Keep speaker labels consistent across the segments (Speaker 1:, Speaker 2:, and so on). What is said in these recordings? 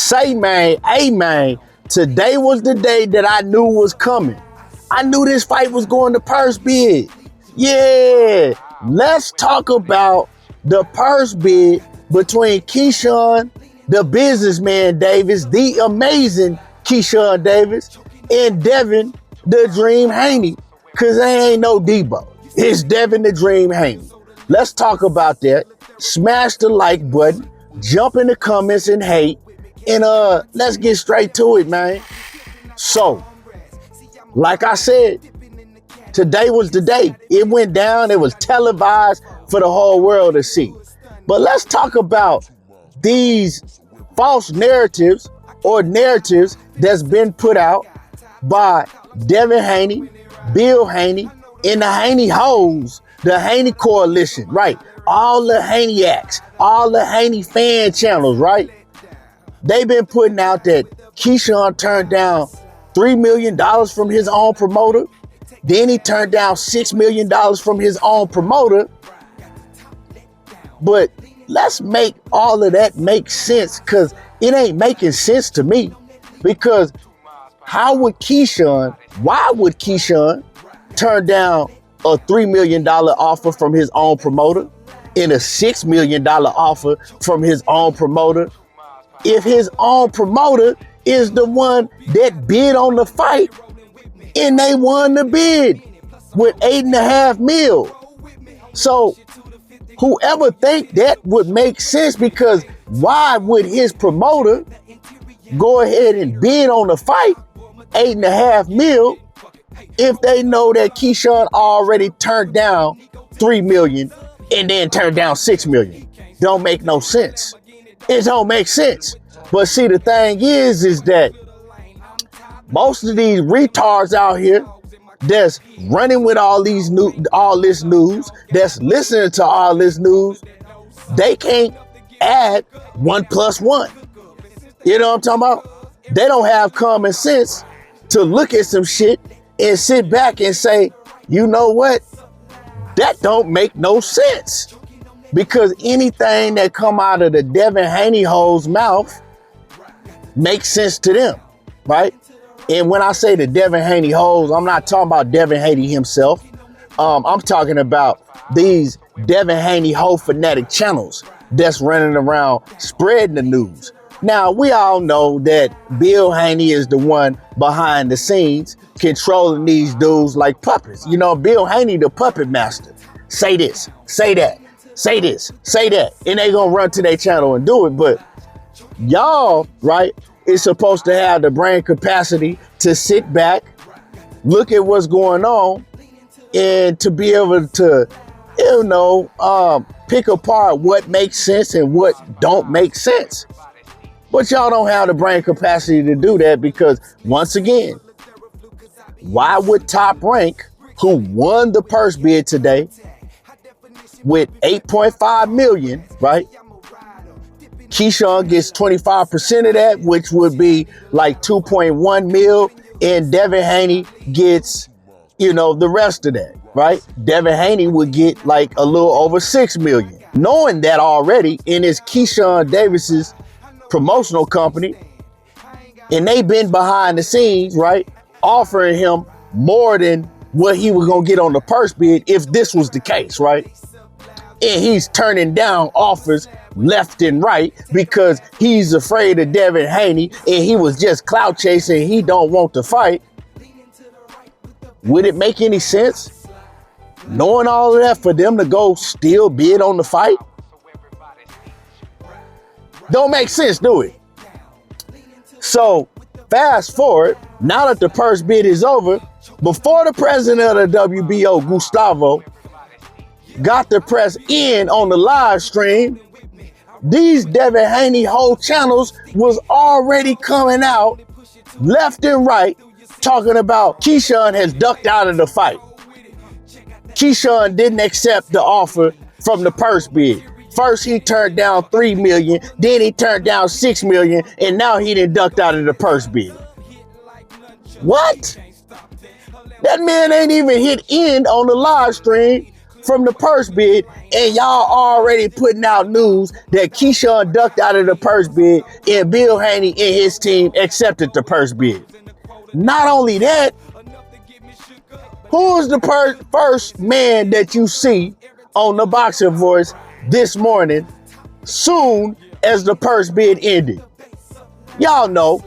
Speaker 1: Say, man, hey, man, today was the day that I knew was coming. I knew this fight was going to purse bid. Yeah, let's talk about the purse bid between Keyshawn, the businessman Davis, the amazing Keyshawn Davis, and Devin, the Dream Haney, because they ain't no Debo. It's Devin, the Dream Haney. Let's talk about that. Smash the like button, jump in the comments and hate, and let's get straight to it, man. So, like I said, today was the day. It went down. It was televised for the whole world to see. But let's talk about these false narratives or narratives that's been put out by Devin Haney, Bill Haney, and the Haney hoes, the Haney coalition, right? All the Haney-acts, all the Haney fan channels, right? They've been putting out that Keyshawn turned down $3 million from his own promoter. Then he turned down $6 million from his own promoter. But let's make all of that make sense, because it ain't making sense to me. Because why would Keyshawn turn down a $3 million offer from his own promoter and a $6 million offer from his own promoter if his own promoter is the one that bid on the fight and they won the bid with $8.5 million? So whoever think that would make sense, because why would his promoter go ahead and bid on the fight $8.5 million if they know that Keyshawn already turned down $3 million and then turned down $6 million? Don't make no sense. It don't make sense. But see, the thing is that most of these retards out here that's running with all this news, that's listening to all this news, they can't add 1 + 1. You know what I'm talking about? They don't have common sense to look at some shit and sit back and say, you know what? That don't make no sense. Because anything that come out of the Devin Haney hoes mouth makes sense to them, right? And when I say the Devin Haney hoes, I'm not talking about Devin Haney himself. I'm talking about these Devin Haney hoe fanatic channels that's running around spreading the news. Now, we all know that Bill Haney is the one behind the scenes controlling these dudes like puppets. You know, Bill Haney, the puppet master. Say this, say that, say this, say that. And they gonna run to their channel and do it. But y'all, right, is supposed to have the brain capacity to sit back, look at what's going on, and to be able to, you know, pick apart what makes sense and what don't make sense. But y'all don't have the brain capacity to do that, because once again, why would Top Rank, who won the purse bid today with $8.5 million, right? Keyshawn gets 25% of that, which would be like 2.1 mil, and Devin Haney gets, you know, the rest of that, right? Devin Haney would get like a little over 6 million. Knowing that already, and it's Keyshawn Davis's promotional company, and they've been behind the scenes, right, offering him more than what he was gonna get on the purse bid if this was the case, right? And he's turning down offers left and right because he's afraid of Devin Haney and he was just clout chasing. He don't want to fight. Would it make any sense, knowing all of that, for them to go still bid on the fight? Don't make sense, do it? So fast forward, now that the purse bid is over, before the president of the WBO, Gustavo, got the press in on the live stream, these Devin Haney whole channels was already coming out left and right talking about Keyshawn has ducked out of the fight. Keyshawn didn't accept the offer from the purse bid. First he turned down $3 million, then he turned down $6 million, and now he done ducked out of the purse bid. What? That man ain't even hit end on the live stream from the purse bid, And y'all already putting out news that Keyshawn ducked out of the purse bid and Bill Haney and his team accepted the purse bid. Not only that, who's the first man that you see on the Boxing Voice this morning soon as the purse bid ended? Y'all know,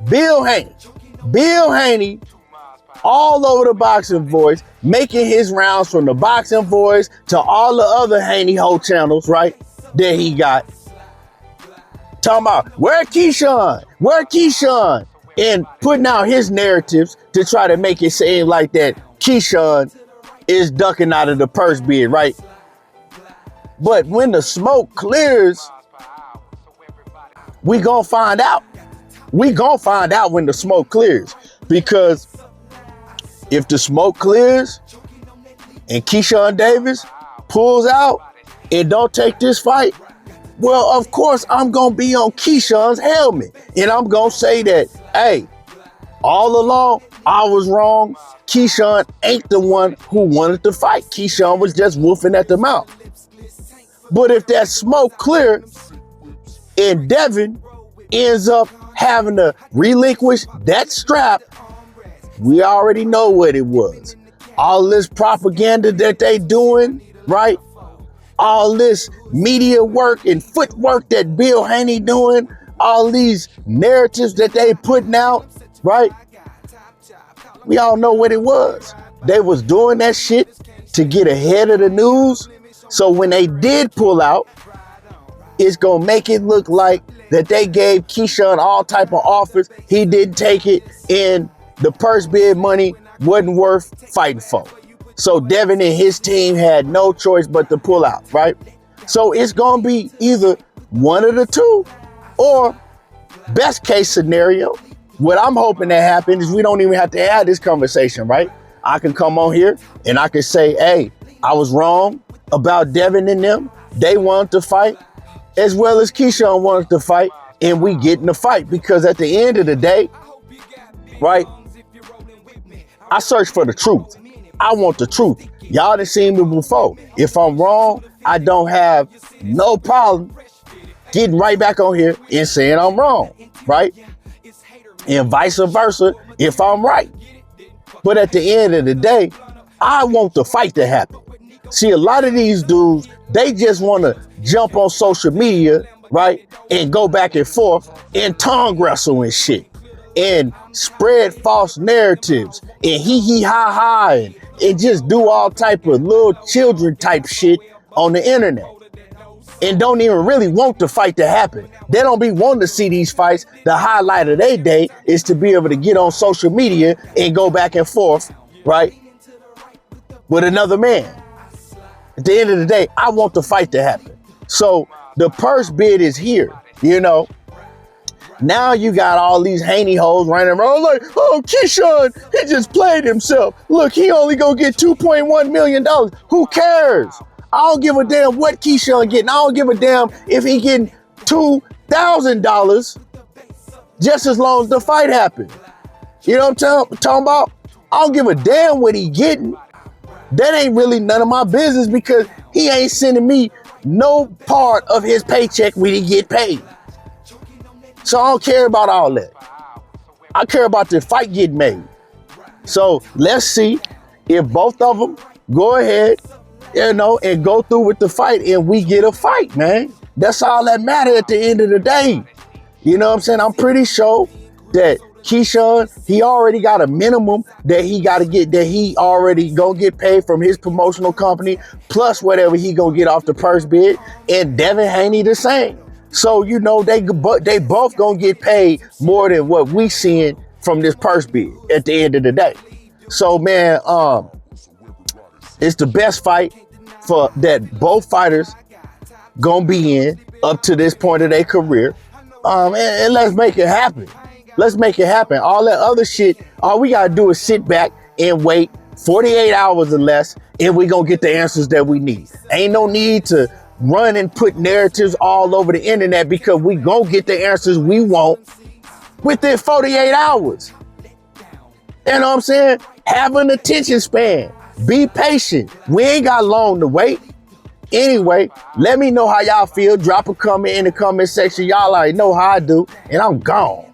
Speaker 1: Bill Haney. Bill Haney all over the Boxing Voice, making his rounds from the Boxing Voice to all the other Haney Ho channels, right, that he got. Talking about, where Keyshawn? Where Keyshawn? And putting out his narratives to try to make it seem like that Keyshawn is ducking out of the purse bid, right? But when the smoke clears, we gonna find out. We gonna find out when the smoke clears. Because if the smoke clears and Keyshawn Davis pulls out and don't take this fight, well, of course, I'm going to be on Keyshawn's helmet. And I'm going to say that, hey, all along, I was wrong. Keyshawn ain't the one who wanted to fight. Keyshawn was just woofing at the mouth. But if that smoke clear and Devin ends up having to relinquish that strap, we already know what it was. All this propaganda that they doing, right? All this media work and footwork that Bill Haney doing, all these narratives that they putting out, right? We all know what it was. They was doing that shit to get ahead of the news. So when they did pull out, it's gonna make it look like that they gave Keyshawn all type of offers. He didn't take it, and the purse bid money wasn't worth fighting for. So Devin and his team had no choice but to pull out, right? So it's going to be either one of the two, or best case scenario, what I'm hoping that happens is we don't even have to have this conversation, right? I can come on here and I can say, hey, I was wrong about Devin and them. They wanted to fight as well as Keyshawn wanted to fight, and we get in the fight because at the end of the day, right? I search for the truth. I want the truth. Y'all done seen me before. If I'm wrong, I don't have no problem getting right back on here and saying I'm wrong, right? And vice versa if I'm right. But at the end of the day, I want the fight to happen. See, a lot of these dudes, they just want to jump on social media, right? And go back and forth and tongue wrestle and shit. And spread false narratives and hee ha ha and just do all type of little children type shit on the internet. And don't even really want the fight to happen. They don't be wanting to see these fights. The highlight of their day is to be able to get on social media and go back and forth, right, with another man. At the end of the day, I want the fight to happen. So the purse bid is here, you know. Now you got all these Haney hoes running around like, oh, Keyshawn, he just played himself. Look, he only gonna get $2.1 million. Who cares? I don't give a damn what Keyshawn getting. I don't give a damn if he getting $2,000 just as long as the fight happened. You know what I'm talking about? I don't give a damn what he getting. That ain't really none of my business because he ain't sending me no part of his paycheck when he get paid. So I don't care about all that. I care about the fight getting made. So let's see if both of them go ahead, you know, and go through with the fight and we get a fight, man. That's all that matters at the end of the day. You know what I'm saying? I'm pretty sure that Keyshawn, he already got a minimum that he got to get, that he already gonna get paid from his promotional company, plus whatever he gonna get off the purse bid, and Devin Haney the same. So, you know, they both gonna get paid more than what we seeing from this purse bid at the end of the day. So, man, it's the best fight for that both fighters gonna be in up to this point of their career. And let's make it happen. Let's make it happen. All that other shit, all we gotta do is sit back and wait 48 hours or less, and we gonna get the answers that we need. Ain't no need to run and put narratives all over the internet because we gonna get the answers we want within 48 hours. You know what I'm saying? Have an attention span. Be patient. We ain't got long to wait. Anyway, let me know how y'all feel. Drop a comment in the comment section. Y'all already know how I do, and I'm gone.